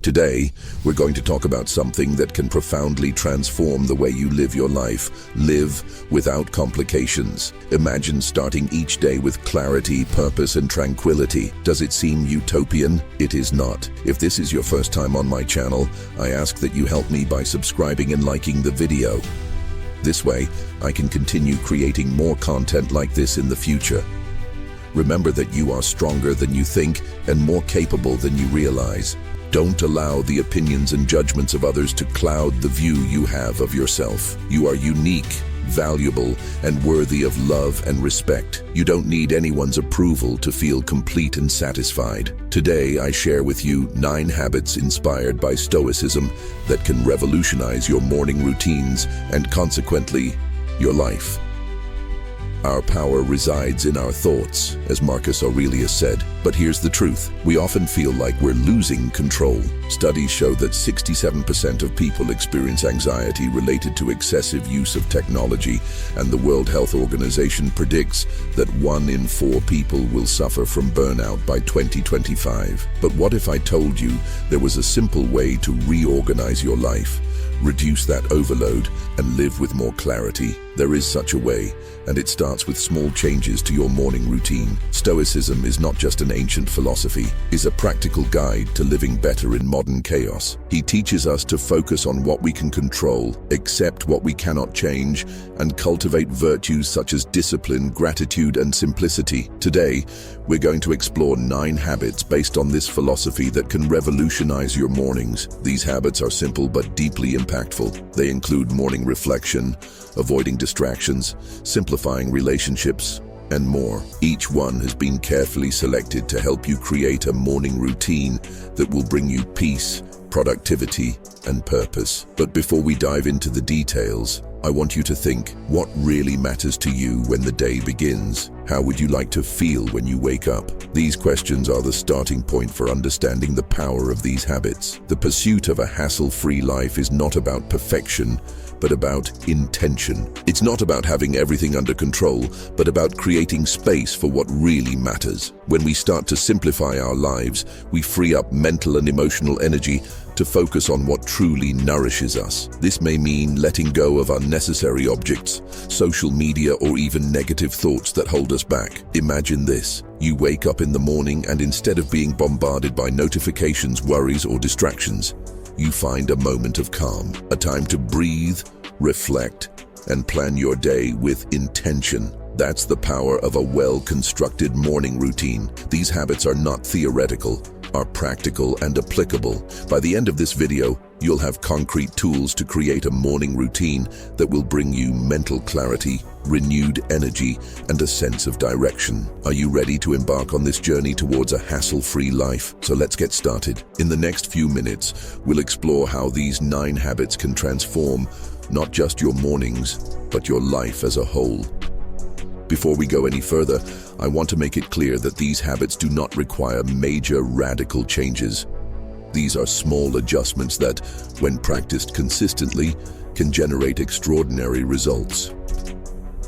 Today, we're going to talk about something that can profoundly transform the way you live your life. Live without complications. Imagine starting each day with clarity, purpose, and tranquility. Does it seem utopian? It is not. If this is your first time on my channel, I ask that you help me by subscribing and liking the video. This way, I can continue creating more content like this in the future. Remember that you are stronger than you think and more capable than you realize. Don't allow the opinions and judgments of others to cloud the view you have of yourself. You are unique, valuable, and worthy of love and respect. You don't need anyone's approval to feel complete and satisfied. Today, I share with you 9 habits inspired by Stoicism that can revolutionize your morning routines and consequently, your life. Our power resides in our thoughts, as Marcus Aurelius said. But here's the truth. We often feel like we're losing control. Studies show that 67% of people experience anxiety related to excessive use of technology, and the World Health Organization predicts that 1 in 4 people will suffer from burnout by 2025. But what if I told you there was a simple way to reorganize your life? Reduce that overload and live with more clarity. There is such a way, and it starts with small changes to your morning routine. Stoicism is not just an ancient philosophy, it's a practical guide to living better in modern chaos. He teaches us to focus on what we can control, accept what we cannot change, and cultivate virtues such as discipline, gratitude, and simplicity. Today, we're going to explore 9 habits based on this philosophy that can revolutionize your mornings. These habits are simple but deeply impactful. They include morning reflection, avoiding distractions, simplifying relationships, and more. Each one has been carefully selected to help you create a morning routine that will bring you peace, productivity, and purpose. But before we dive into the details, I want you to think, what really matters to you when the day begins? How would you like to feel when you wake up? These questions are the starting point for understanding the power of these habits. The pursuit of a hassle-free life is not about perfection, but about intention. It's not about having everything under control, but about creating space for what really matters. When we start to simplify our lives, we free up mental and emotional energy to focus on what truly nourishes us. This may mean letting go of unnecessary objects, social media, or even negative thoughts that hold us back. Imagine this. You wake up in the morning and instead of being bombarded by notifications, worries, or distractions, you find a moment of calm, a time to breathe, reflect, and plan your day with intention. That's the power of a well-constructed morning routine. These habits are not theoretical, are practical and applicable. By the end of this video, you'll have concrete tools to create a morning routine that will bring you mental clarity, renewed energy, and a sense of direction. Are you ready to embark on this journey towards a hassle-free life? So let's get started. In the next few minutes, we'll explore how these 9 habits can transform not just your mornings, but your life as a whole. Before we go any further, I want to make it clear that these habits do not require major radical changes. These are small adjustments that, when practiced consistently, can generate extraordinary results.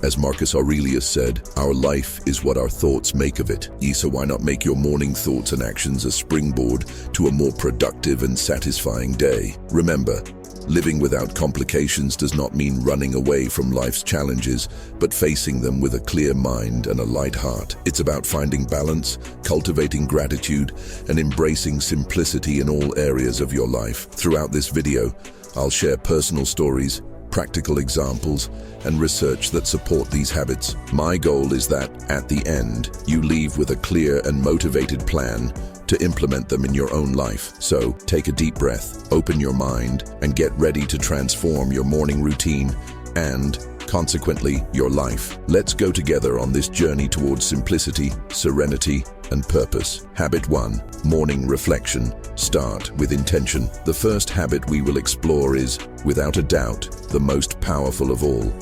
As Marcus Aurelius said, our life is what our thoughts make of it. So why not make your morning thoughts and actions a springboard to a more productive and satisfying day? Remember, living without complications does not mean running away from life's challenges, but facing them with a clear mind and a light heart. It's about finding balance, cultivating gratitude, and embracing simplicity in all areas of your life. Throughout this video, I'll share personal stories, practical examples, and research that support these habits. My goal is that, at the end, you leave with a clear and motivated plan to implement them in your own life. So, take a deep breath, open your mind, and get ready to transform your morning routine and, consequently, your life. Let's go together on this journey towards simplicity, serenity, and purpose. Habit 1. Morning reflection. Start with intention. The first habit we will explore is, without a doubt, the most powerful of all.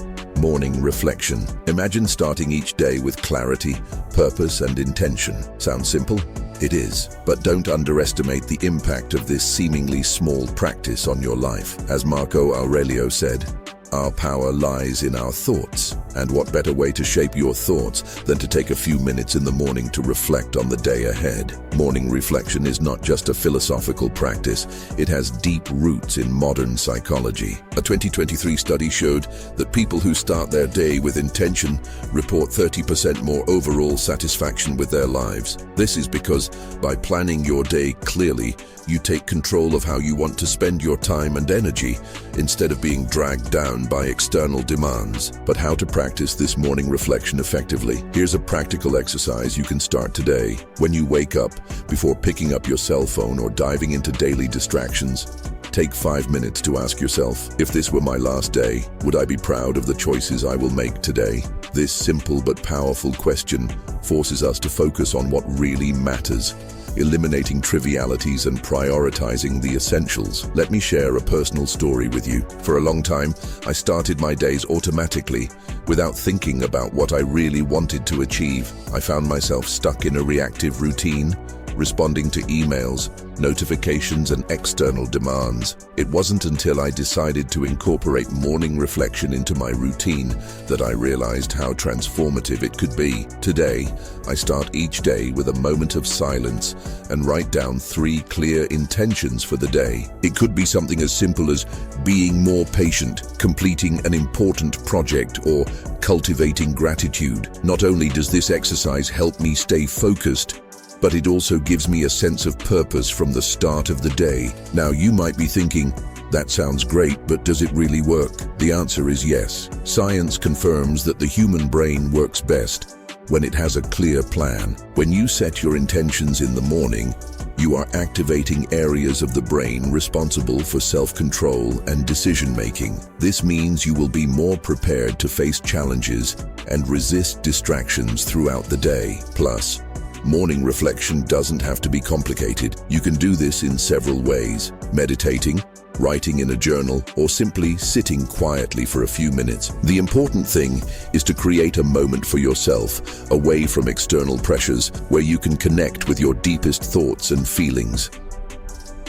Morning reflection. Imagine starting each day with clarity, purpose, and intention. Sounds simple? It is, but don't underestimate the impact of this seemingly small practice on your life. As Marcus Aurelius said, Our power lies in our thoughts. And what better way to shape your thoughts than to take a few minutes in the morning to reflect on the day ahead? Morning reflection is not just a philosophical practice, it has deep roots in modern psychology. A 2023 study showed that people who start their day with intention report 30% more overall satisfaction with their lives. This is because by planning your day clearly, you take control of how you want to spend your time and energy instead of being dragged down by external demands. But how to practice this morning reflection effectively? Here's a practical exercise you can start today. When you wake up, before picking up your cell phone or diving into daily distractions, take 5 minutes to ask yourself, if this were my last day, would I be proud of the choices I will make today? This simple but powerful question forces us to focus on what really matters, eliminating trivialities and prioritizing the essentials. Let me share a personal story with you. For a long time, I started my days automatically, without thinking about what I really wanted to achieve. I found myself stuck in a reactive routine, responding to emails, notifications, and external demands. It wasn't until I decided to incorporate morning reflection into my routine that I realized how transformative it could be. Today, I start each day with a moment of silence and write down 3 clear intentions for the day. It could be something as simple as being more patient, completing an important project, or cultivating gratitude. Not only does this exercise help me stay focused, but it also gives me a sense of purpose from the start of the day. Now, you might be thinking, that sounds great, but does it really work? The answer is yes. Science confirms that the human brain works best when it has a clear plan. When you set your intentions in the morning, you are activating areas of the brain responsible for self-control and decision-making. This means you will be more prepared to face challenges and resist distractions throughout the day. Plus, morning reflection doesn't have to be complicated. You can do this in several ways: meditating, writing in a journal, or simply sitting quietly for a few minutes. The important thing is to create a moment for yourself, away from external pressures, where you can connect with your deepest thoughts and feelings.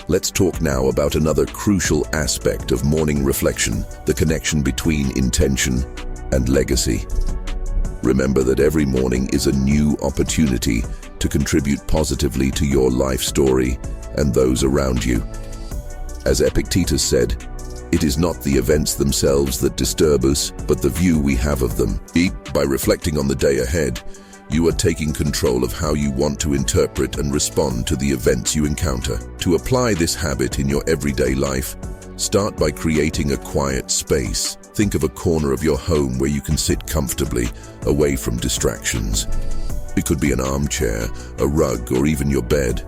Let's talk now about another crucial aspect of morning reflection: the connection between intention and legacy. Remember that every morning is a new opportunity to contribute positively to your life story and those around you. As Epictetus said, it is not the events themselves that disturb us, but the view we have of them. By reflecting on the day ahead, you are taking control of how you want to interpret and respond to the events you encounter. To apply this habit in your everyday life, start by creating a quiet space. Think of a corner of your home where you can sit comfortably, away from distractions. It could be an armchair, a rug, or even your bed,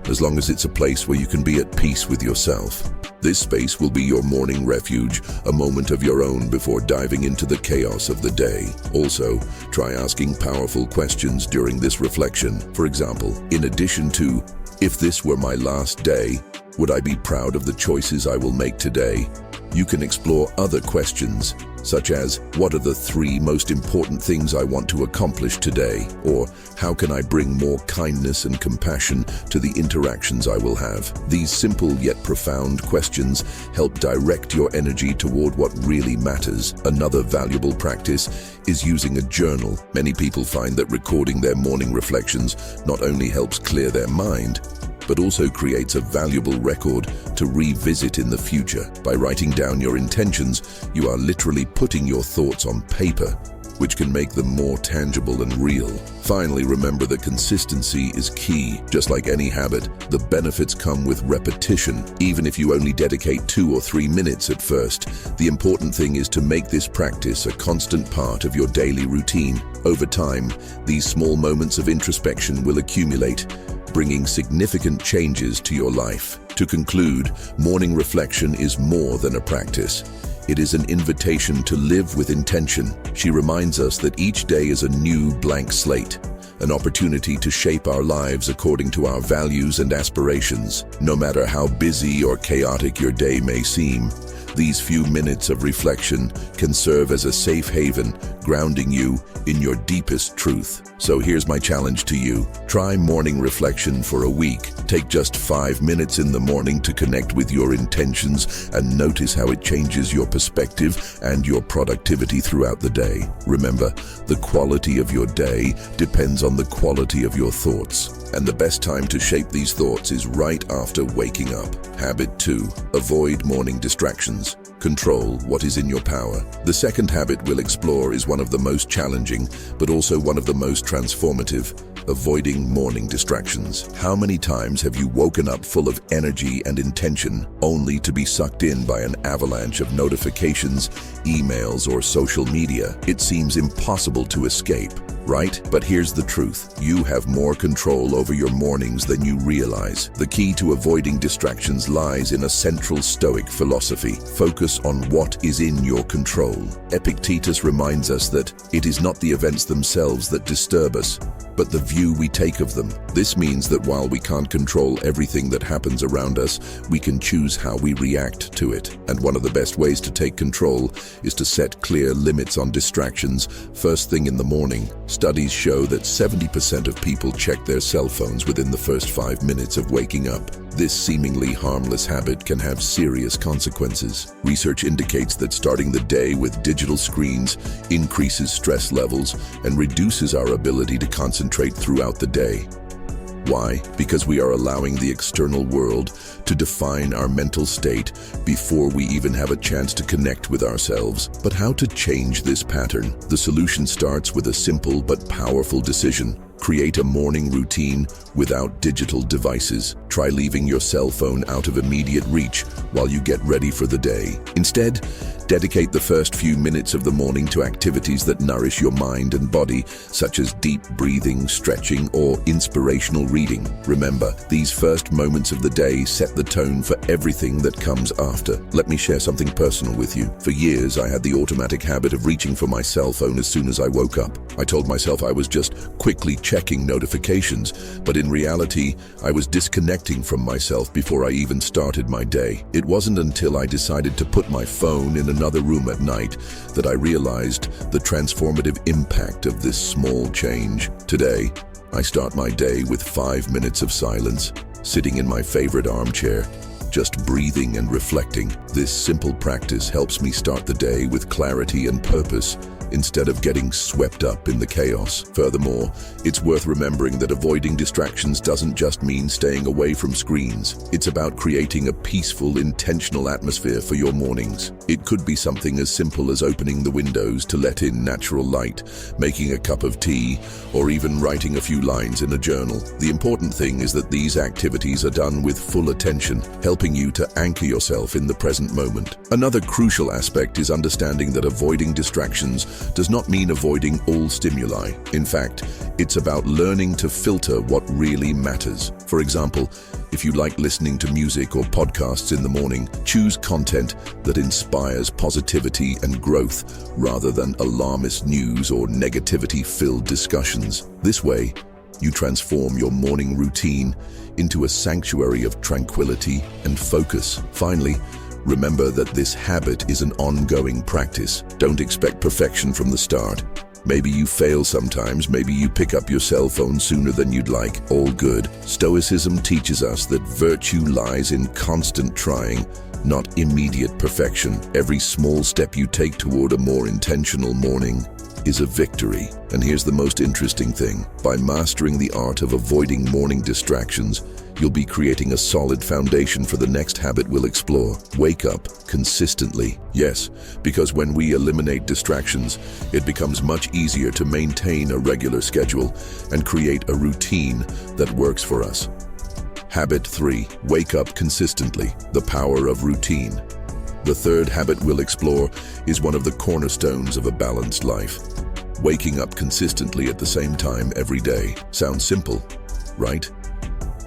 as long as it's a place where you can be at peace with yourself. This space will be your morning refuge, a moment of your own before diving into the chaos of the day. Also, try asking powerful questions during this reflection. For example, in addition to, if this were my last day, would I be proud of the choices I will make today? You can explore other questions, such as, what are the 3 most important things I want to accomplish today? Or, how can I bring more kindness and compassion to the interactions I will have? These simple yet profound questions help direct your energy toward what really matters. Another valuable practice is using a journal. Many people find that recording their morning reflections not only helps clear their mind, but also creates a valuable record to revisit in the future. By writing down your intentions, you are literally putting your thoughts on paper, which can make them more tangible and real. Finally, remember that consistency is key. Just like any habit, the benefits come with repetition. Even if you only dedicate 2 or 3 minutes at first, the important thing is to make this practice a constant part of your daily routine. Over time, these small moments of introspection will accumulate, bringing significant changes to your life. To conclude, morning reflection is more than a practice. It is an invitation to live with intention. She reminds us that each day is a new blank slate, an opportunity to shape our lives according to our values and aspirations. No matter how busy or chaotic your day may seem, these few minutes of reflection can serve as a safe haven, grounding you in your deepest truth. So here's my challenge to you. Try morning reflection for a week. Take just 5 minutes in the morning to connect with your intentions and notice how it changes your perspective and your productivity throughout the day. Remember, the quality of your day depends on the quality of your thoughts. And the best time to shape these thoughts is right after waking up. Habit 2. Avoid morning distractions. Control what is in your power. The second habit we'll explore is one of the most challenging, but also one of the most transformative: avoiding morning distractions. How many times have you woken up full of energy and intention, only to be sucked in by an avalanche of notifications, emails, or social media? It seems impossible to escape, right? But here's the truth. You have more control over your mornings than you realize. The key to avoiding distractions lies in a central Stoic philosophy. Focus on what is in your control. Epictetus reminds us that it is not the events themselves that disturb us, but the view we take of them. This means that while we can't control everything that happens around us, we can choose how we react to it. And one of the best ways to take control is to set clear limits on distractions first thing in the morning. Studies show that 70% of people check their cell phones within the first 5 minutes of waking up. This seemingly harmless habit can have serious consequences. Research indicates that starting the day with digital screens increases stress levels and reduces our ability to concentrate throughout the day. Why? Because we are allowing the external world to define our mental state before we even have a chance to connect with ourselves. But how to change this pattern? The solution starts with a simple but powerful decision. Create a morning routine without digital devices. Try leaving your cell phone out of immediate reach while you get ready for the day. Instead, dedicate the first few minutes of the morning to activities that nourish your mind and body, such as deep breathing, stretching, or inspirational reading. Remember, these first moments of the day set the tone for everything that comes after. Let me share something personal with you. For years, I had the automatic habit of reaching for my cell phone as soon as I woke up. I told myself I was just quickly checking notifications, but in reality, I was disconnecting from myself before I even started my day. It wasn't until I decided to put my phone in another room at night that I realized the transformative impact of this small change. Today, I start my day with 5 minutes of silence, sitting in my favorite armchair, just breathing and reflecting. This simple practice helps me start the day with clarity and purpose, instead of getting swept up in the chaos. Furthermore, it's worth remembering that avoiding distractions doesn't just mean staying away from screens. It's about creating a peaceful, intentional atmosphere for your mornings. It could be something as simple as opening the windows to let in natural light, making a cup of tea, or even writing a few lines in a journal. The important thing is that these activities are done with full attention, helping you to anchor yourself in the present moment. Another crucial aspect is understanding that avoiding distractions does not mean avoiding all stimuli. In fact, it's about learning to filter what really matters. For example, if you like listening to music or podcasts in the morning, choose content that inspires positivity and growth rather than alarmist news or negativity-filled discussions. This way, you transform your morning routine into a sanctuary of tranquility and focus. Finally, remember that this habit is an ongoing practice. Don't expect perfection from the start. Maybe you fail sometimes, maybe you pick up your cell phone sooner than you'd like. All good. Stoicism teaches us that virtue lies in constant trying, not immediate perfection. Every small step you take toward a more intentional morning is a victory. And here's the most interesting thing. By mastering the art of avoiding morning distractions, you'll be creating a solid foundation for the next habit we'll explore. Wake up consistently. Yes, because when we eliminate distractions, it becomes much easier to maintain a regular schedule and create a routine that works for us. Habit 3. Wake up consistently. The power of routine. The third habit we'll explore is one of the cornerstones of a balanced life. Waking up consistently at the same time every day. Sounds simple, right?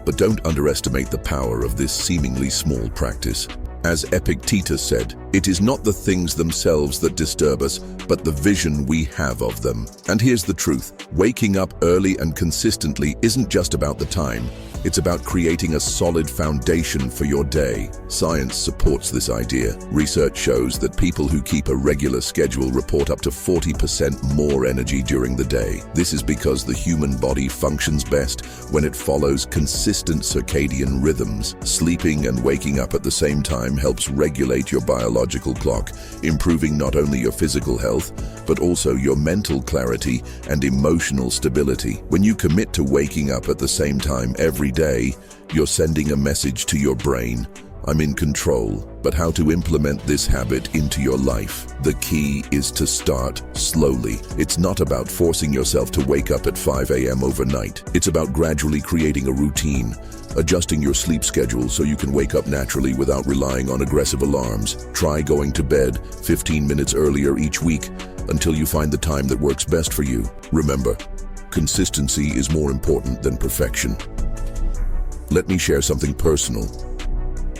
But don't underestimate the power of this seemingly small practice. As Epictetus said, it is not the things themselves that disturb us, but the vision we have of them. And here's the truth. Waking up early and consistently isn't just about the time. It's about creating a solid foundation for your day. Science supports this idea. Research shows that people who keep a regular schedule report up to 40% more energy during the day. This is because the human body functions best when it follows consistent circadian rhythms. Sleeping and waking up at the same time helps regulate your biological clock, improving not only your physical health, but also your mental clarity and emotional stability. When you commit to waking up at the same time every day, you're sending a message to your brain: I'm in control. But how to implement this habit into your life? The key is to start slowly. It's not about forcing yourself to wake up at 5 a.m. overnight. It's about gradually creating a routine, adjusting your sleep schedule so you can wake up naturally without relying on aggressive alarms. Try going to bed 15 minutes earlier each week until you find the time that works best for you. Remember, consistency is more important than perfection. Let me share something personal.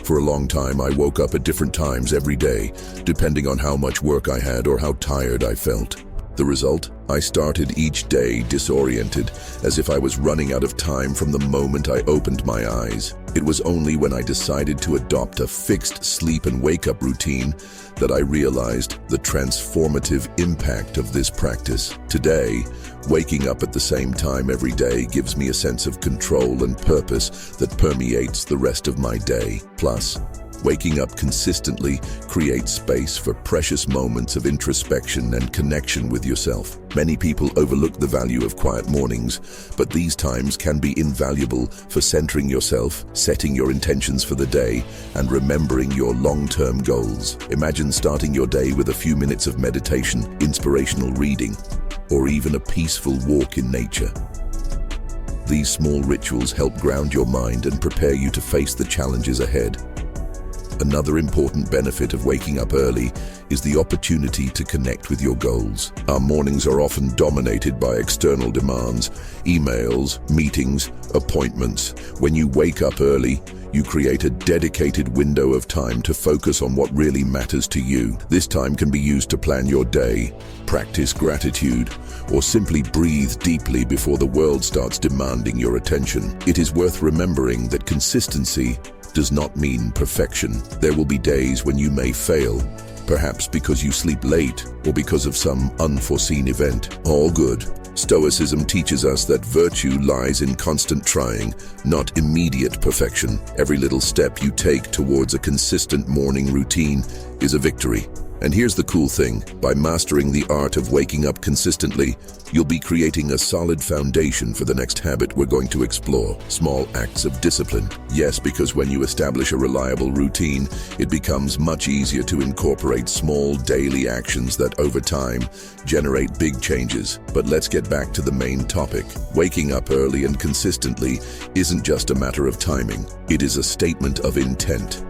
For a long time, I woke up at different times every day, depending on how much work I had or how tired I felt. The result? I started each day disoriented, as if I was running out of time from the moment I opened my eyes. It was only when I decided to adopt a fixed sleep and wake-up routine that I realized the transformative impact of this practice. Today, waking up at the same time every day gives me a sense of control and purpose that permeates the rest of my day. Plus, waking up consistently creates space for precious moments of introspection and connection with yourself. Many people overlook the value of quiet mornings, but these times can be invaluable for centering yourself, setting your intentions for the day, and remembering your long-term goals. Imagine starting your day with a few minutes of meditation, inspirational reading, or even a peaceful walk in nature. These small rituals help ground your mind and prepare you to face the challenges ahead. Another important benefit of waking up early is the opportunity to connect with your goals. Our mornings are often dominated by external demands, emails, meetings, appointments. When you wake up early, you create a dedicated window of time to focus on what really matters to you. This time can be used to plan your day, practice gratitude, or simply breathe deeply before the world starts demanding your attention. It is worth remembering that consistency does not mean perfection. There will be days when you may fail, perhaps because you sleep late or because of some unforeseen event. All good. Stoicism teaches us that virtue lies in constant trying, not immediate perfection. Every little step you take towards a consistent morning routine is a victory. And here's the cool thing: by mastering the art of waking up consistently, you'll be creating a solid foundation for the next habit we're going to explore: small acts of discipline. Yes, because when you establish a reliable routine, it becomes much easier to incorporate small daily actions that over time generate big changes. But let's get back to the main topic. Waking up early and consistently isn't just a matter of timing. It is a statement of intent.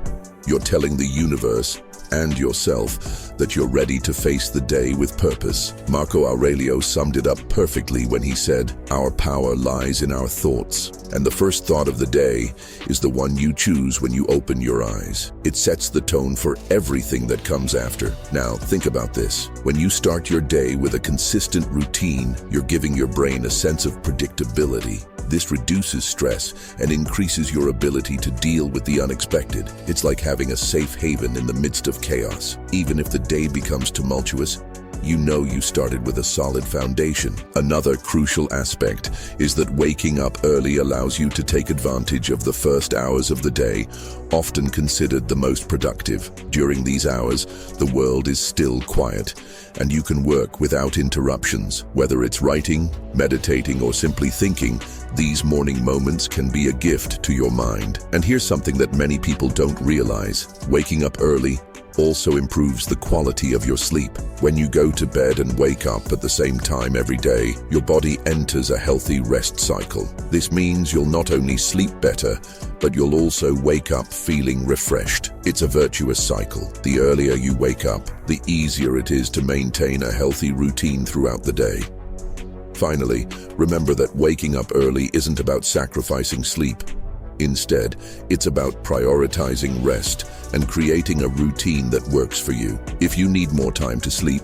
You're telling the universe and yourself that you're ready to face the day with purpose. Marcus Aurelius summed it up perfectly when he said, "Our power lies in our thoughts, and the first thought of the day is the one you choose when you open your eyes. It sets the tone for everything that comes after." Now, think about this. When you start your day with a consistent routine, you're giving your brain a sense of predictability. This reduces stress and increases your ability to deal with the unexpected. It's like having a safe haven in the midst of chaos. Even if the day becomes tumultuous, you know you started with a solid foundation. Another crucial aspect is that waking up early allows you to take advantage of the first hours of the day, often considered the most productive. During these hours, the world is still quiet, and you can work without interruptions. Whether it's writing, meditating, or simply thinking, these morning moments can be a gift to your mind. And here's something that many people don't realize: waking up early also improves the quality of your sleep. When you go to bed and wake up at the same time every day, your body enters a healthy rest cycle. This means you'll not only sleep better, but you'll also wake up feeling refreshed. It's a virtuous cycle. The earlier you wake up, the easier it is to maintain a healthy routine throughout the day. Finally, remember that waking up early isn't about sacrificing sleep. Instead, it's about prioritizing rest and creating a routine that works for you. If you need more time to sleep,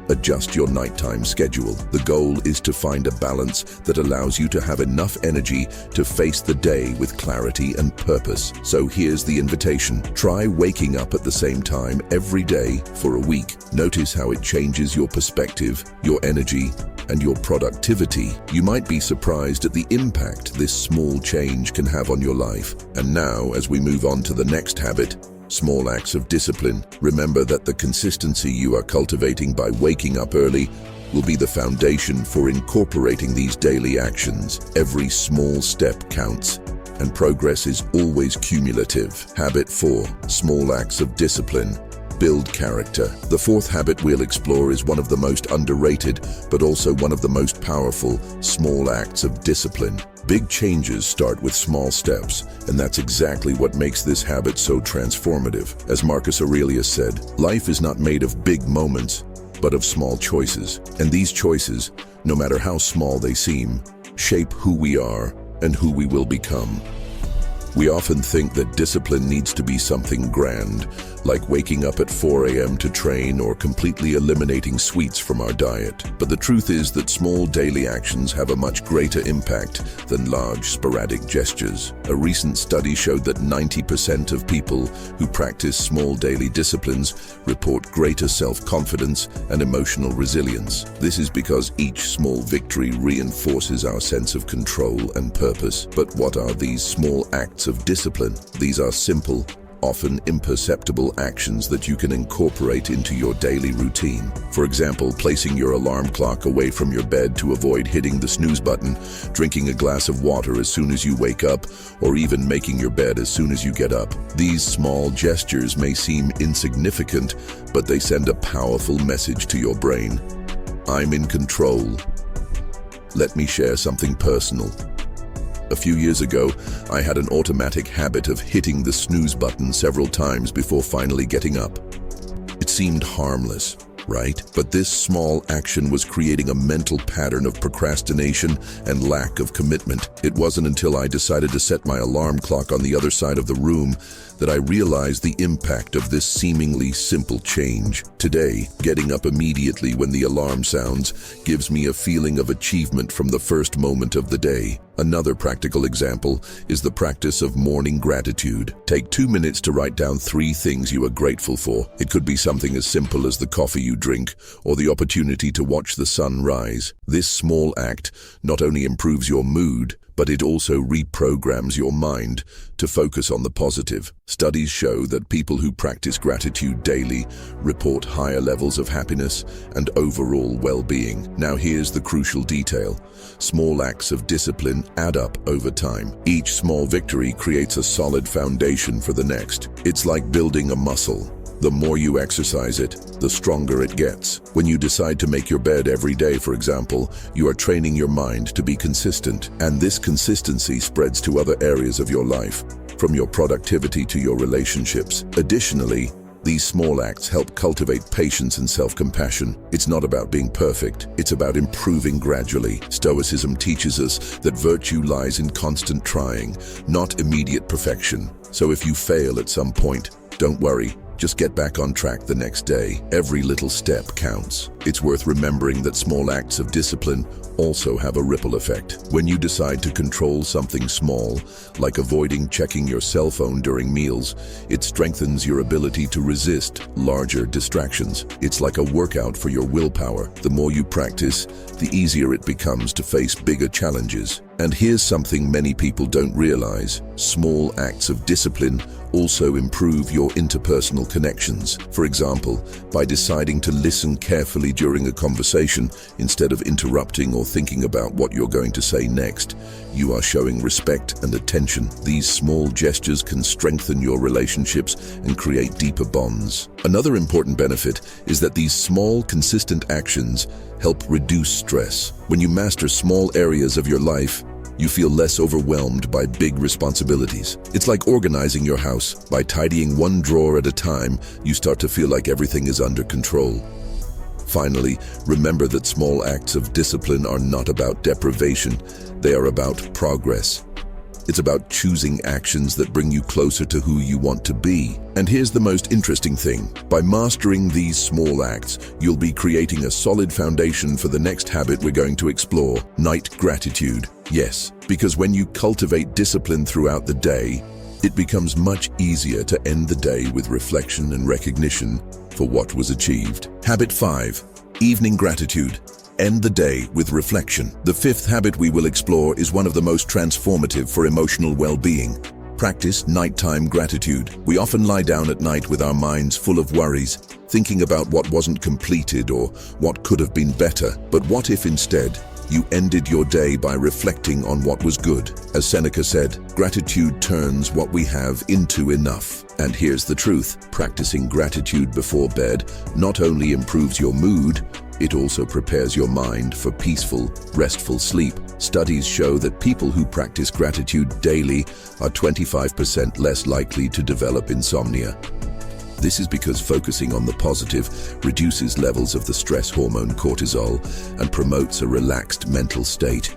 Adjust your nighttime schedule. The goal is to find a balance that allows you to have enough energy to face the day with clarity and purpose. So here's the invitation. Try waking up at the same time every day for a week. Notice how it changes your perspective, your energy, and your productivity. You might be surprised at the impact this small change can have on your life. And now, as we move on to the next habit, small acts of discipline, remember that the consistency you are cultivating by waking up early will be the foundation for incorporating these daily actions. Every small step counts, and progress is always cumulative. Habit 4. Small acts of discipline. Build character. The fourth habit we'll explore is one of the most underrated, but also one of the most powerful, small acts of discipline. Big changes start with small steps, and that's exactly what makes this habit so transformative. As Marcus Aurelius said, life is not made of big moments, but of small choices. And these choices, no matter how small they seem, shape who we are and who we will become. We often think that discipline needs to be something grand, like waking up at 4 a.m. to train or completely eliminating sweets from our diet. But the truth is that small daily actions have a much greater impact than large sporadic gestures. A recent study showed that 90% of people who practice small daily disciplines report greater self-confidence and emotional resilience. This is because each small victory reinforces our sense of control and purpose. But what are these small acts of discipline? These are simple, often imperceptible actions that you can incorporate into your daily routine. For example, placing your alarm clock away from your bed to avoid hitting the snooze button, drinking a glass of water as soon as you wake up, or even making your bed as soon as you get up. These small gestures may seem insignificant, but they send a powerful message to your brain. I'm in control. Let me share something personal. A few years ago, I had an automatic habit of hitting the snooze button several times before finally getting up. It seemed harmless, right? But this small action was creating a mental pattern of procrastination and lack of commitment. It wasn't until I decided to set my alarm clock on the other side of the room that I realized the impact of this seemingly simple change. Today, getting up immediately when the alarm sounds gives me a feeling of achievement from the first moment of the day. Another practical example is the practice of morning gratitude. Take 2 minutes to write down 3 things you are grateful for. It could be something as simple as the coffee you drink or the opportunity to watch the sun rise. This small act not only improves your mood, but it also reprograms your mind to focus on the positive. Studies show that people who practice gratitude daily report higher levels of happiness and overall well-being. Now here's the crucial detail. Small acts of discipline add up over time. Each small victory creates a solid foundation for the next. It's like building a muscle. The more you exercise it, the stronger it gets. When you decide to make your bed every day, for example, you are training your mind to be consistent, and this consistency spreads to other areas of your life, from your productivity to your relationships. Additionally, these small acts help cultivate patience and self-compassion. It's not about being perfect, it's about improving gradually. Stoicism teaches us that virtue lies in constant trying, not immediate perfection. So if you fail at some point, don't worry. Just get back on track the next day. Every little step counts. It's worth remembering that small acts of discipline also have a ripple effect. When you decide to control something small, like avoiding checking your cell phone during meals, it strengthens your ability to resist larger distractions. It's like a workout for your willpower. The more you practice, the easier it becomes to face bigger challenges. And here's something many people don't realize. Small acts of discipline also improve your interpersonal connections. For example, by deciding to listen carefully during a conversation instead of interrupting or thinking about what you're going to say next, you are showing respect and attention. These small gestures can strengthen your relationships and create deeper bonds. Another important benefit is that these small, consistent actions help reduce stress. When you master small areas of your life, you feel less overwhelmed by big responsibilities. It's like organizing your house. By tidying one drawer at a time, you start to feel like everything is under control. Finally, remember that small acts of discipline are not about deprivation, they are about progress. It's about choosing actions that bring you closer to who you want to be. And here's the most interesting thing. By mastering these small acts, you'll be creating a solid foundation for the next habit we're going to explore: night gratitude. Yes, because when you cultivate discipline throughout the day, it becomes much easier to end the day with reflection and recognition for what was achieved. Habit 5. Evening gratitude. End the day with reflection. The fifth habit we will explore is one of the most transformative for emotional well-being. Practice nighttime gratitude. We often lie down at night with our minds full of worries, thinking about what wasn't completed or what could have been better. But what if instead you ended your day by reflecting on what was good? As Seneca said, gratitude turns what we have into enough. And here's the truth: practicing gratitude before bed not only improves your mood, it also prepares your mind for peaceful, restful sleep. Studies show that people who practice gratitude daily are 25% less likely to develop insomnia. This is because focusing on the positive reduces levels of the stress hormone cortisol and promotes a relaxed mental state.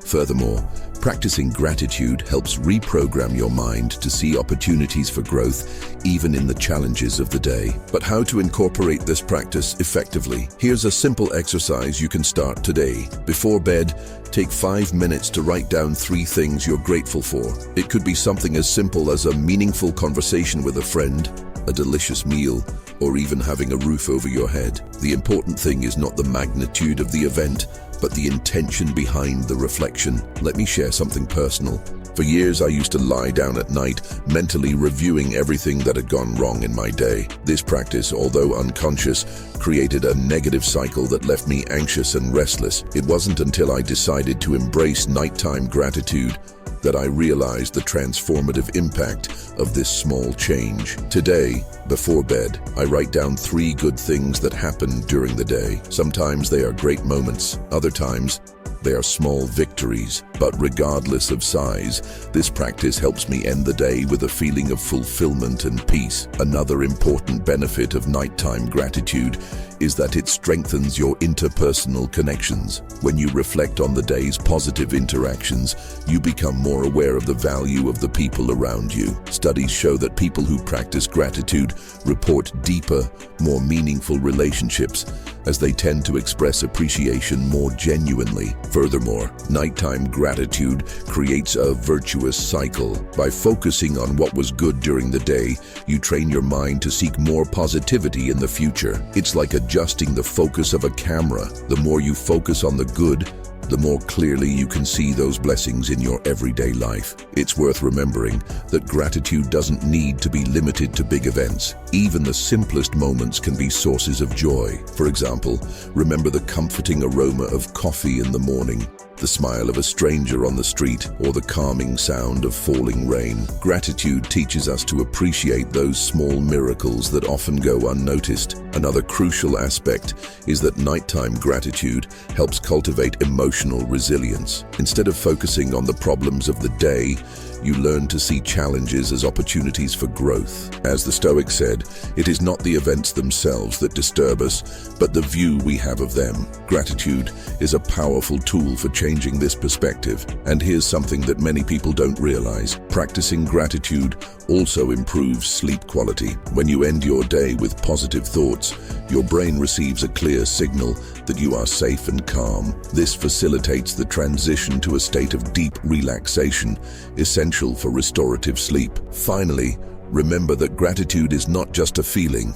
Furthermore, practicing gratitude helps reprogram your mind to see opportunities for growth even in the challenges of the day. But how to incorporate this practice effectively? Here's a simple exercise you can start today. Before bed, take 5 minutes to write down 3 things you're grateful for. It could be something as simple as a meaningful conversation with a friend, a delicious meal, or even having a roof over your head. The important thing is not the magnitude of the event, but the intention behind the reflection. Let me share something personal. For years, I used to lie down at night, mentally reviewing everything that had gone wrong in my day. This practice, although unconscious, created a negative cycle that left me anxious and restless. It wasn't until I decided to embrace nighttime gratitude that I realized the transformative impact of this small change. Today, before bed, I write down 3 good things that happened during the day. Sometimes they are great moments, other times they are small victories. But regardless of size, this practice helps me end the day with a feeling of fulfillment and peace. Another important benefit of nighttime gratitude is that it strengthens your interpersonal connections. When you reflect on the day's positive interactions, you become more aware of the value of the people around you. Studies show that people who practice gratitude report deeper, more meaningful relationships, as they tend to express appreciation more genuinely. Furthermore, nighttime gratitude creates a virtuous cycle. By focusing on what was good during the day, you train your mind to seek more positivity in the future. It's like adjusting the focus of a camera. The more you focus on the good, the more clearly you can see those blessings in your everyday life. It's worth remembering that gratitude doesn't need to be limited to big events. Even the simplest moments can be sources of joy. For example, remember the comforting aroma of coffee in the morning, the smile of a stranger on the street, or the calming sound of falling rain. Gratitude teaches us to appreciate those small miracles that often go unnoticed. Another crucial aspect is that nighttime gratitude helps cultivate emotional resilience. Instead of focusing on the problems of the day, you learn to see challenges as opportunities for growth. As the Stoics said, it is not the events themselves that disturb us, but the view we have of them. Gratitude is a powerful tool for changing this perspective. And here's something that many people don't realize. Practicing gratitude also improves sleep quality. When you end your day with positive thoughts, your brain receives a clear signal that you are safe and calm. This facilitates the transition to a state of deep relaxation, essential for restorative sleep. Finally, remember that gratitude is not just a feeling,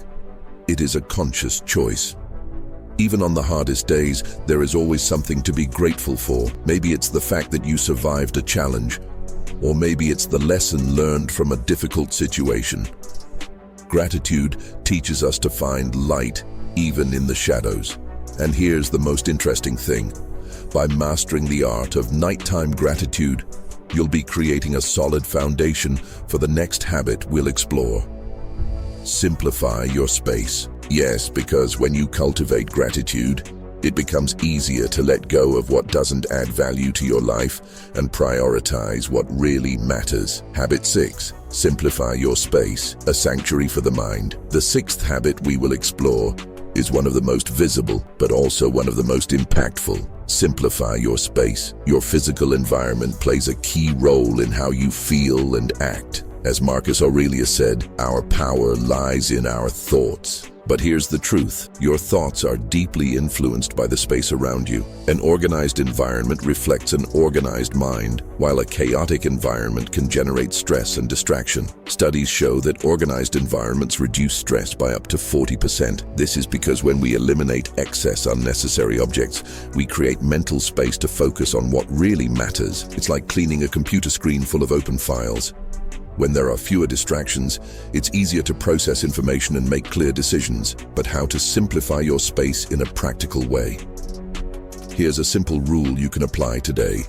it is a conscious choice. Even on the hardest days, there is always something to be grateful for. Maybe it's the fact that you survived a challenge, or maybe it's the lesson learned from a difficult situation. Gratitude teaches us to find light even in the shadows. And here's the most interesting thing. By mastering the art of nighttime gratitude, you'll be creating a solid foundation for the next habit we'll explore. Simplify your space. Yes, because when you cultivate gratitude, it becomes easier to let go of what doesn't add value to your life and prioritize what really matters. Habit 6. Simplify your space, a sanctuary for the mind. The 6th habit we will explore is one of the most visible, but also one of the most impactful. Simplify your space. Your physical environment plays a key role in how you feel and act. As Marcus Aurelius said, our power lies in our thoughts. But here's the truth. Your thoughts are deeply influenced by the space around you. An organized environment reflects an organized mind, while a chaotic environment can generate stress and distraction. Studies show that organized environments reduce stress by up to 40%. This is because when we eliminate excess unnecessary objects, we create mental space to focus on what really matters. It's like cleaning a computer screen full of open files. When there are fewer distractions, it's easier to process information and make clear decisions. But how to simplify your space in a practical way? Here's a simple rule you can apply today.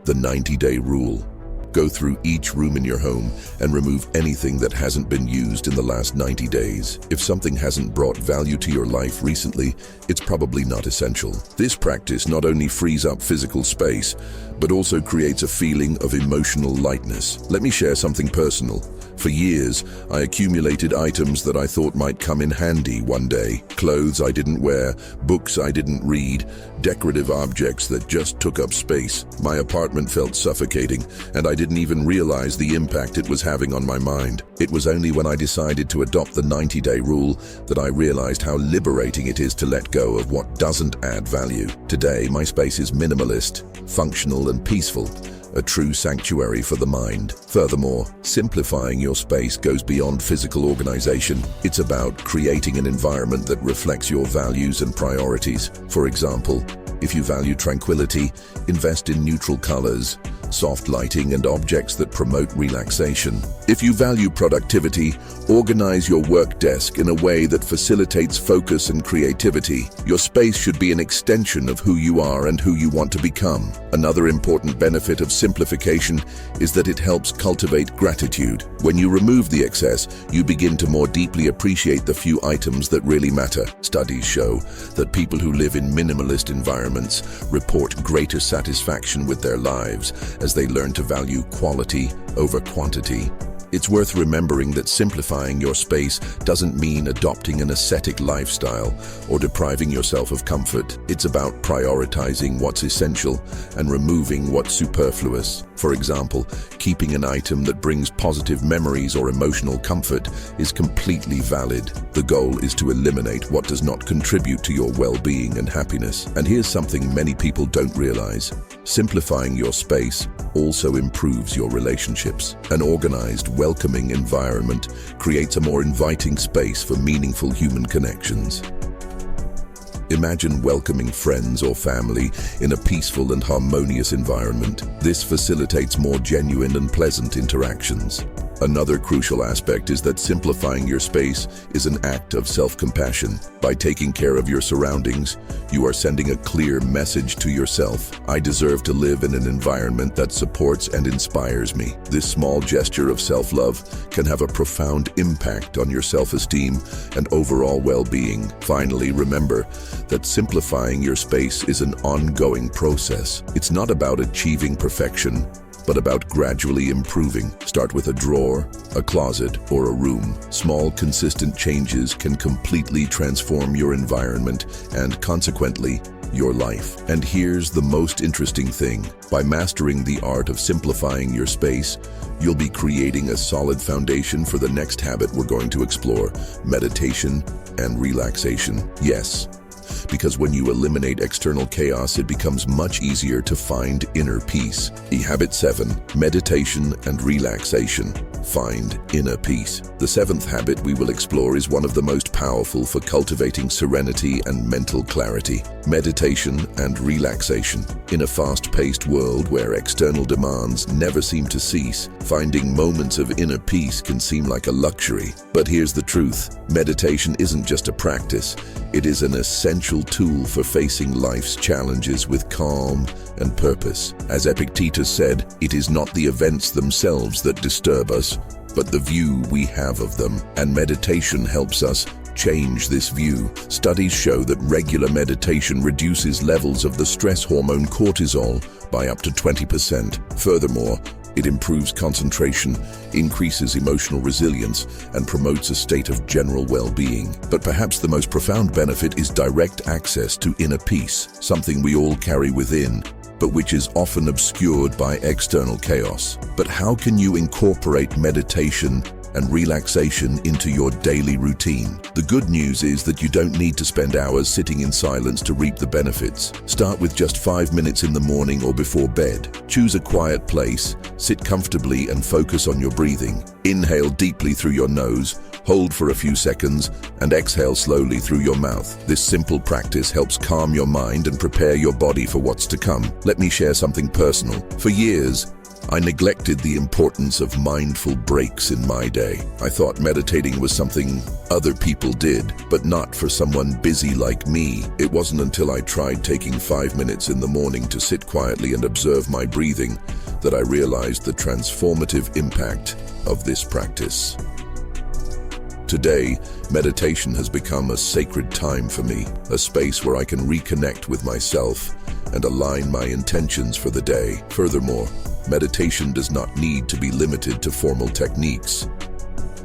The 90-day rule. Go through each room in your home and remove anything that hasn't been used in the last 90 days. If something hasn't brought value to your life recently, it's probably not essential. This practice not only frees up physical space, but also creates a feeling of emotional lightness. Let me share something personal. For years, I accumulated items that I thought might come in handy one day. Clothes I didn't wear, books I didn't read, decorative objects that just took up space. My apartment felt suffocating, and I didn't even realize the impact it was having on my mind. It was only when I decided to adopt the 90-day rule that I realized how liberating it is to let go of what doesn't add value. Today, my space is minimalist, functional, and peaceful. A true sanctuary for the mind. Furthermore, simplifying your space goes beyond physical organization. It's about creating an environment that reflects your values and priorities. For example, if you value tranquility, invest in neutral colors, soft lighting, and objects that promote relaxation. If you value productivity, organize your work desk in a way that facilitates focus and creativity. Your space should be an extension of who you are and who you want to become. Another important benefit of simplification is that it helps cultivate gratitude. When you remove the excess, you begin to more deeply appreciate the few items that really matter. Studies show that people who live in minimalist environments report greater satisfaction with their lives as they learn to value quality over quantity. It's worth remembering that simplifying your space doesn't mean adopting an ascetic lifestyle or depriving yourself of comfort. It's about prioritizing what's essential and removing what's superfluous. For example, keeping an item that brings positive memories or emotional comfort is completely valid. The goal is to eliminate what does not contribute to your well-being and happiness. And here's something many people don't realize. Simplifying your space also improves your relationships. An organized, welcoming environment creates a more inviting space for meaningful human connections. Imagine welcoming friends or family in a peaceful and harmonious environment. This facilitates more genuine and pleasant interactions. Another crucial aspect is that simplifying your space is an act of self-compassion. By taking care of your surroundings, you are sending a clear message to yourself. I deserve to live in an environment that supports and inspires me. This small gesture of self-love can have a profound impact on your self-esteem and overall well-being. Finally, remember that simplifying your space is an ongoing process. It's not about achieving perfection, but about gradually improving. Start with a drawer, a closet, or a room. Small, consistent changes can completely transform your environment and, consequently, your life. And here's the most interesting thing. By mastering the art of simplifying your space, you'll be creating a solid foundation for the next habit we're going to explore: meditation and relaxation. Yes, because when you eliminate external chaos, it becomes much easier to find inner peace. Habit 7, meditation and relaxation. Find inner peace. The 7th habit we will explore is one of the most powerful for cultivating serenity and mental clarity: meditation and relaxation. In a fast-paced world where external demands never seem to cease, finding moments of inner peace can seem like a luxury. But here's the truth. Meditation isn't just a practice. It is an essential tool for facing life's challenges with calm and purpose. As Epictetus said, it is not the events themselves that disturb us, but the view we have of them. And meditation helps us change this view. Studies show that regular meditation reduces levels of the stress hormone cortisol by up to 20%. Furthermore, It improves concentration, increases emotional resilience, and promotes a state of general well-being. But perhaps the most profound benefit is direct access to inner peace, something we all carry within, but which is often obscured by external chaos. But how can you incorporate meditation and relaxation into your daily routine? The good news is that you don't need to spend hours sitting in silence to reap the benefits. Start with just 5 minutes in the morning or before bed. Choose a quiet place, sit comfortably and focus on your breathing. Inhale deeply through your nose, hold for a few seconds, and exhale slowly through your mouth. This simple practice helps calm your mind and prepare your body for what's to come. Let me share something personal. For years, I neglected the importance of mindful breaks in my day. I thought meditating was something other people did, but not for someone busy like me. It wasn't until I tried taking 5 minutes in the morning to sit quietly and observe my breathing that I realized the transformative impact of this practice. Today, meditation has become a sacred time for me, a space where I can reconnect with myself and align my intentions for the day. Furthermore, meditation does not need to be limited to formal techniques.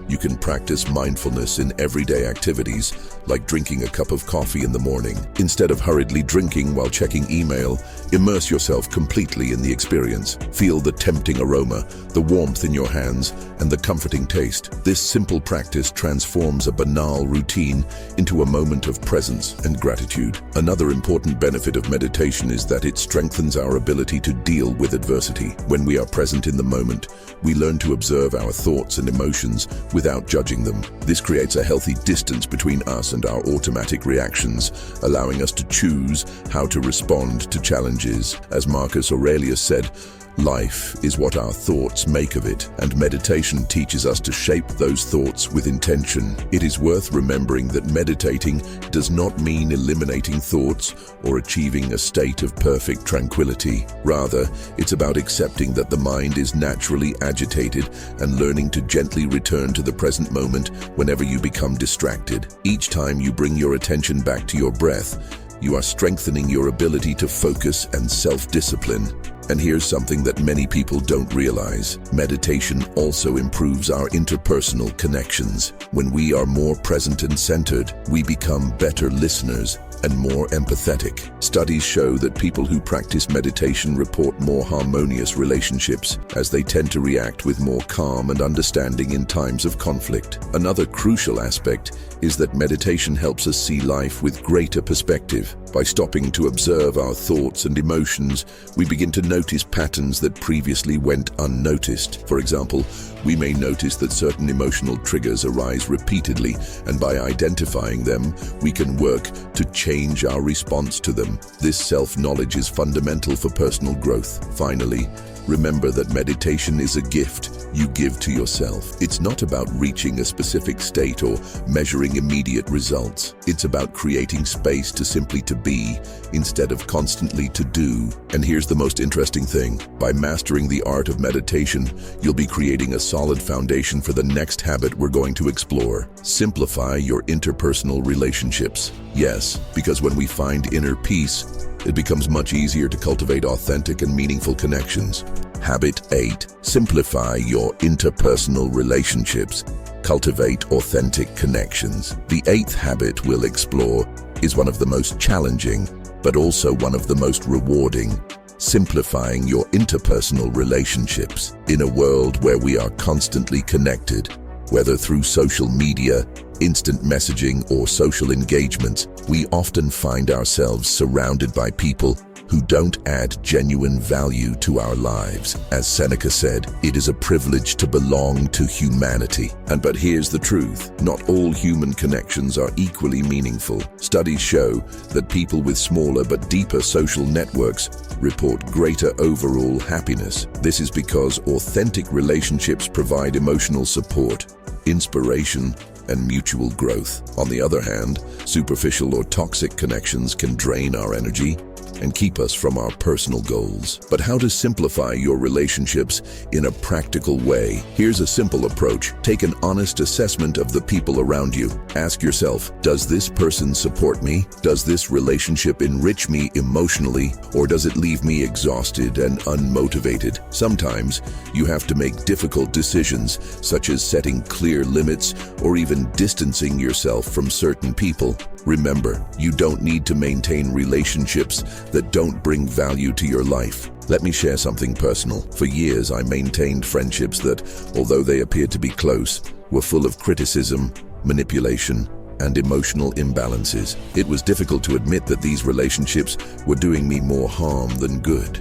You can practice mindfulness in everyday activities, like drinking a cup of coffee in the morning. Instead of hurriedly drinking while checking email, immerse yourself completely in the experience. Feel the tempting aroma, the warmth in your hands, and the comforting taste. This simple practice transforms a banal routine into a moment of presence and gratitude. Another important benefit of meditation is that it strengthens our ability to deal with adversity. When we are present in the moment, we learn to observe our thoughts and emotions without judging them. This creates a healthy distance between us and our automatic reactions, allowing us to choose how to respond to challenges. As Marcus Aurelius said, "Life is what our thoughts make of it," and meditation teaches us to shape those thoughts with intention. It is worth remembering that meditating does not mean eliminating thoughts or achieving a state of perfect tranquility. Rather, it's about accepting that the mind is naturally agitated and learning to gently return to the present moment whenever you become distracted. Each time you bring your attention back to your breath, you are strengthening your ability to focus and self-discipline. And here's something that many people don't realize. Meditation also improves our interpersonal connections. When we are more present and centered, we become better listeners and more empathetic. Studies show that people who practice meditation report more harmonious relationships, as they tend to react with more calm and understanding in times of conflict. Another crucial aspect is that meditation helps us see life with greater perspective. By stopping to observe our thoughts and emotions, we begin to notice patterns that previously went unnoticed. For example, we may notice that certain emotional triggers arise repeatedly, and by identifying them, we can work to change our response to them. This self-knowledge is fundamental for personal growth. Finally, remember that meditation is a gift you give to yourself. It's not about reaching a specific state or measuring immediate results. It's about creating space to simply to be instead of constantly to do. And here's the most interesting thing. By mastering the art of meditation, you'll be creating a solid foundation for the next habit we're going to explore. Simplify your interpersonal relationships. Yes, because when we find inner peace, it becomes much easier to cultivate authentic and meaningful connections. Habit 8. Simplify your interpersonal relationships. Cultivate authentic connections. The 8th habit we'll explore is one of the most challenging, but also one of the most rewarding. Simplifying your interpersonal relationships. In a world where we are constantly connected, whether through social media, instant messaging, or social engagements, we often find ourselves surrounded by people who don't add genuine value to our lives. As Seneca said, it is a privilege to belong to humanity. But here's the truth. Not all human connections are equally meaningful. Studies show that people with smaller but deeper social networks report greater overall happiness. This is because authentic relationships provide emotional support, inspiration, and mutual growth. On the other hand, superficial or toxic connections can drain our energy, and keep us from our personal goals. But how to simplify your relationships in a practical way? Here's a simple approach. Take an honest assessment of the people around you. Ask yourself, does this person support me? Does this relationship enrich me emotionally, or does it leave me exhausted and unmotivated? Sometimes you have to make difficult decisions, such as setting clear limits or even distancing yourself from certain people. Remember, you don't need to maintain relationships that don't bring value to your life. Let me share something personal. For years, I maintained friendships that, although they appeared to be close, were full of criticism, manipulation, and emotional imbalances. It was difficult to admit that these relationships were doing me more harm than good.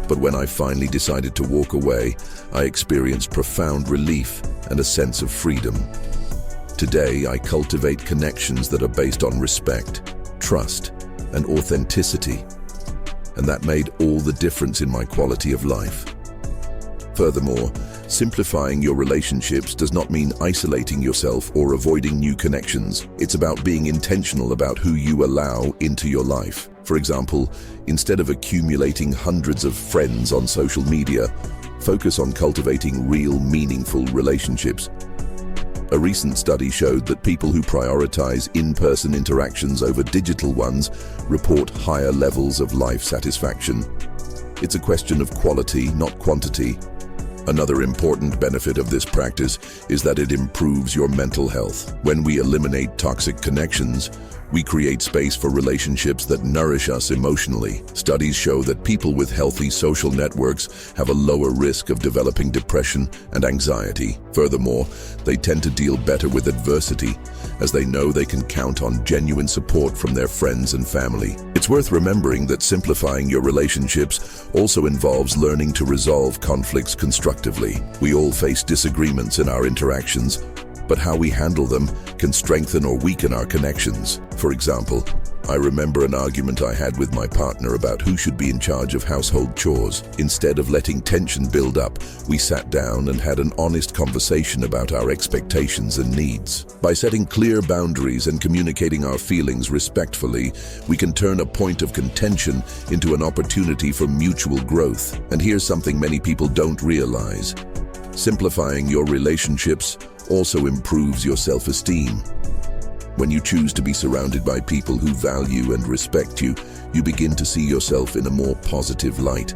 But when I finally decided to walk away, I experienced profound relief and a sense of freedom. Today, I cultivate connections that are based on respect, trust, and authenticity, and that made all the difference in my quality of life. Furthermore, simplifying your relationships does not mean isolating yourself or avoiding new connections. It's about being intentional about who you allow into your life. For example, instead of accumulating hundreds of friends on social media, focus on cultivating real, meaningful relationships. A recent study showed that people who prioritize in-person interactions over digital ones report higher levels of life satisfaction. It's a question of quality, not quantity. Another important benefit of this practice is that it improves your mental health. When we eliminate toxic connections, we create space for relationships that nourish us emotionally. Studies show that people with healthy social networks have a lower risk of developing depression and anxiety. Furthermore, they tend to deal better with adversity, as they know they can count on genuine support from their friends and family. It's worth remembering that simplifying your relationships also involves learning to resolve conflicts constructively. We all face disagreements in our interactions, but how we handle them can strengthen or weaken our connections. For example, I remember an argument I had with my partner about who should be in charge of household chores. Instead of letting tension build up, we sat down and had an honest conversation about our expectations and needs. By setting clear boundaries and communicating our feelings respectfully, we can turn a point of contention into an opportunity for mutual growth. And here's something many people don't realize. Simplifying your relationships also improves your self-esteem. When you choose to be surrounded by people who value and respect you, you begin to see yourself in a more positive light.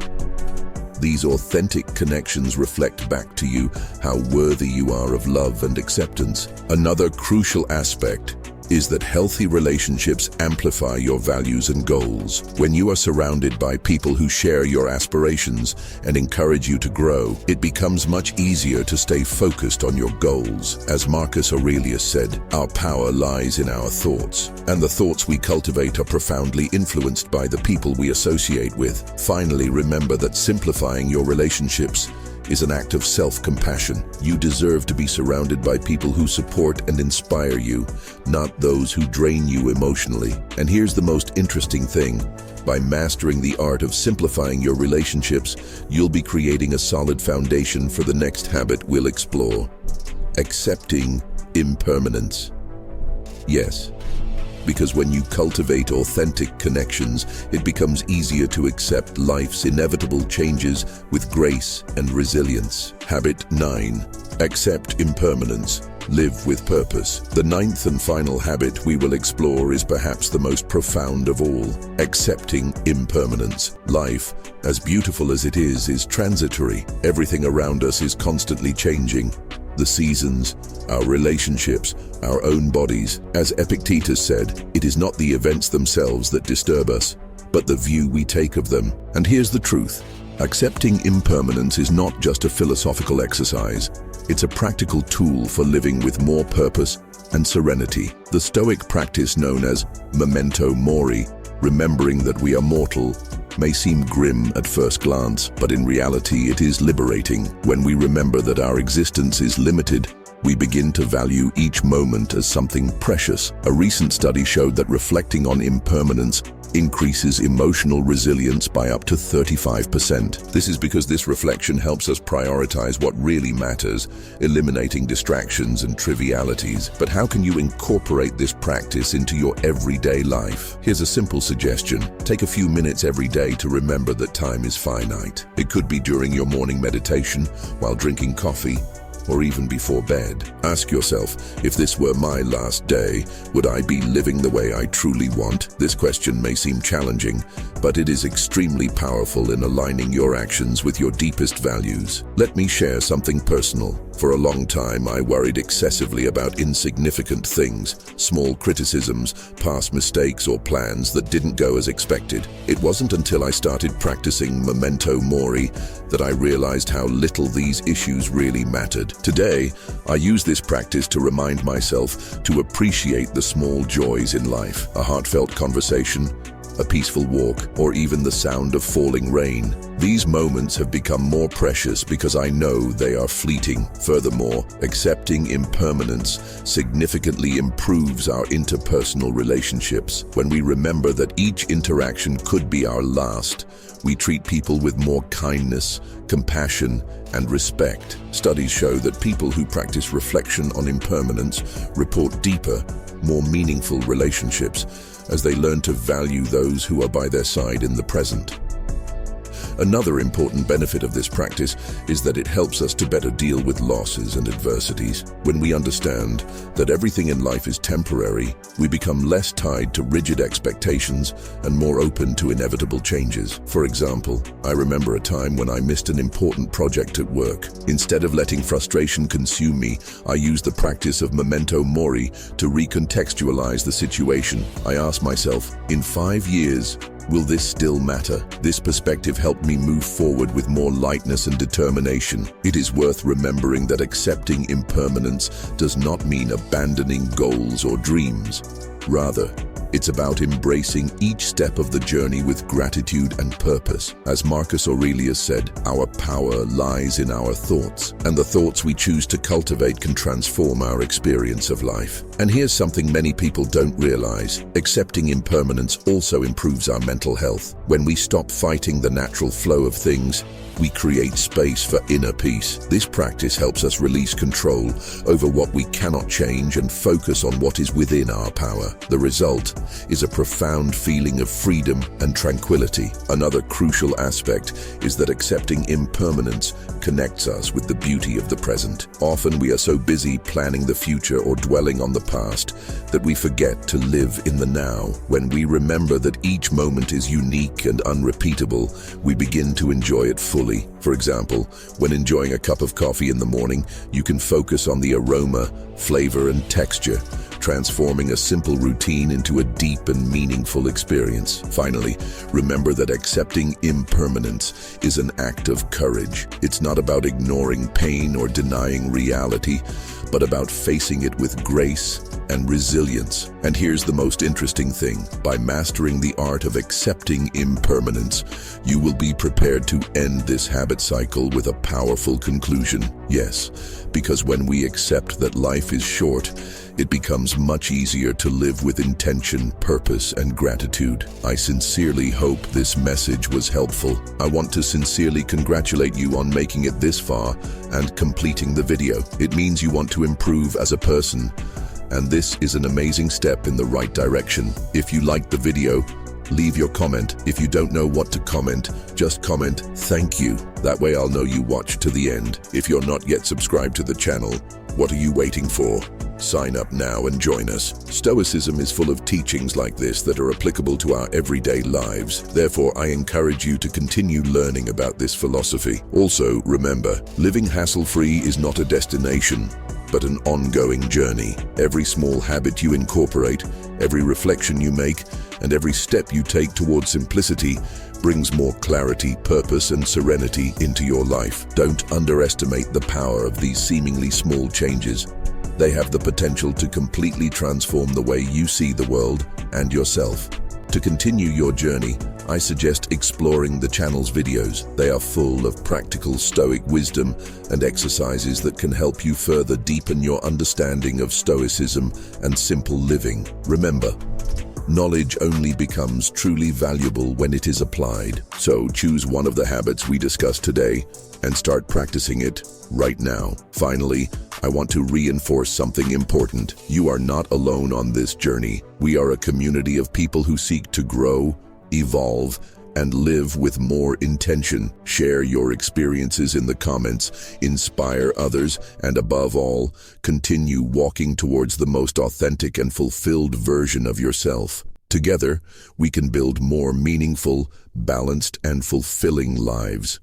These authentic connections reflect back to you how worthy you are of love and acceptance. Another crucial aspect is that healthy relationships amplify your values and goals. When you are surrounded by people who share your aspirations and encourage you to grow, it becomes much easier to stay focused on your goals. As Marcus Aurelius said, our power lies in our thoughts, and the thoughts we cultivate are profoundly influenced by the people we associate with. Finally, remember that simplifying your relationships is an act of self-compassion. You deserve to be surrounded by people who support and inspire you, not those who drain you emotionally. And here's the most interesting thing. By mastering the art of simplifying your relationships, you'll be creating a solid foundation for the next habit we'll explore: accepting impermanence. Yes, because when you cultivate authentic connections, it becomes easier to accept life's inevitable changes with grace and resilience. Habit 9. Accept impermanence. Live with purpose. The ninth and final habit we will explore is perhaps the most profound of all: accepting impermanence. Life, as beautiful as it is transitory. Everything around us is constantly changing. The seasons, our relationships, our own bodies. As Epictetus said, it is not the events themselves that disturb us, but the view we take of them. And here's the truth. Accepting impermanence is not just a philosophical exercise. It's a practical tool for living with more purpose and serenity. The Stoic practice known as memento mori, remembering that we are mortal, may seem grim at first glance, but in reality it is liberating. When we remember that our existence is limited, we begin to value each moment as something precious. A recent study showed that reflecting on impermanence increases emotional resilience by up to 35%. This is because this reflection helps us prioritize what really matters, eliminating distractions and trivialities. But how can you incorporate this practice into your everyday life? Here's a simple suggestion. Take a few minutes every day to remember that time is finite. It could be during your morning meditation, while drinking coffee, or even before bed. Ask yourself, if this were my last day, would I be living the way I truly want? This question may seem challenging, but it is extremely powerful in aligning your actions with your deepest values. Let me share something personal. For a long time, I worried excessively about insignificant things, small criticisms, past mistakes, or plans that didn't go as expected. It wasn't until I started practicing memento mori that I realized how little these issues really mattered. Today, I use this practice to remind myself to appreciate the small joys in life. A heartfelt conversation, a peaceful walk, or even the sound of falling rain. These moments have become more precious because I know they are fleeting. Furthermore, accepting impermanence significantly improves our interpersonal relationships. When we remember that each interaction could be our last, we treat people with more kindness, compassion, and respect. Studies show that people who practice reflection on impermanence report deeper, more meaningful relationships, as they learn to value those who are by their side in the present. Another important benefit of this practice is that it helps us to better deal with losses and adversities. When we understand that everything in life is temporary, we become less tied to rigid expectations and more open to inevitable changes. For example, I remember a time when I missed an important project at work. Instead of letting frustration consume me, I used the practice of memento mori to recontextualize the situation. I asked myself, in 5 years, will this still matter? This perspective helped me move forward with more lightness and determination. It is worth remembering that accepting impermanence does not mean abandoning goals or dreams. Rather, it's about embracing each step of the journey with gratitude and purpose. As Marcus Aurelius said, our power lies in our thoughts, and the thoughts we choose to cultivate can transform our experience of life. And here's something many people don't realize. Accepting impermanence also improves our mental health. When we stop fighting the natural flow of things, we create space for inner peace. This practice helps us release control over what we cannot change and focus on what is within our power. The result is a profound feeling of freedom and tranquility. Another crucial aspect is that accepting impermanence connects us with the beauty of the present. Often we are so busy planning the future or dwelling on the past that we forget to live in the now. When we remember that each moment is unique and unrepeatable, we begin to enjoy it fully. For example, when enjoying a cup of coffee in the morning, you can focus on the aroma, flavor, and texture, transforming a simple routine into a deep and meaningful experience. Finally, remember that accepting impermanence is an act of courage. It's not about ignoring pain or denying reality, but about facing it with grace and resilience. And here's the most interesting thing. By mastering the art of accepting impermanence, you will be prepared to end this habit cycle with a powerful conclusion. Yes, because when we accept that life is short, it becomes much easier to live with intention, purpose, and gratitude. I sincerely hope this message was helpful. I want to sincerely congratulate you on making it this far and completing the video. It means you want to improve as a person, and this is an amazing step in the right direction. If you liked the video, leave your comment. If you don't know what to comment, just comment "thank you." That way I'll know you watched to the end. If you're not yet subscribed to the channel, what are you waiting for? Sign up now and join us. Stoicism is full of teachings like this that are applicable to our everyday lives. Therefore, I encourage you to continue learning about this philosophy. Also, remember, living hassle-free is not a destination, but an ongoing journey. Every small habit you incorporate, every reflection you make, and every step you take towards simplicity brings more clarity, purpose, and serenity into your life. Don't underestimate the power of these seemingly small changes. They have the potential to completely transform the way you see the world and yourself. To continue your journey, I suggest exploring the channel's videos. They are full of practical Stoic wisdom and exercises that can help you further deepen your understanding of Stoicism and simple living. Remember, Knowledge only becomes truly valuable when it is applied. So choose one of the habits we discussed today and start practicing it right now. Finally, I want to reinforce something important. You are not alone on this journey. We are a community of people who seek to grow, evolve, and live with more intention. Share your experiences in the comments, inspire others, and above all, continue walking towards the most authentic and fulfilled version of yourself. Together, we can build more meaningful, balanced, and fulfilling lives.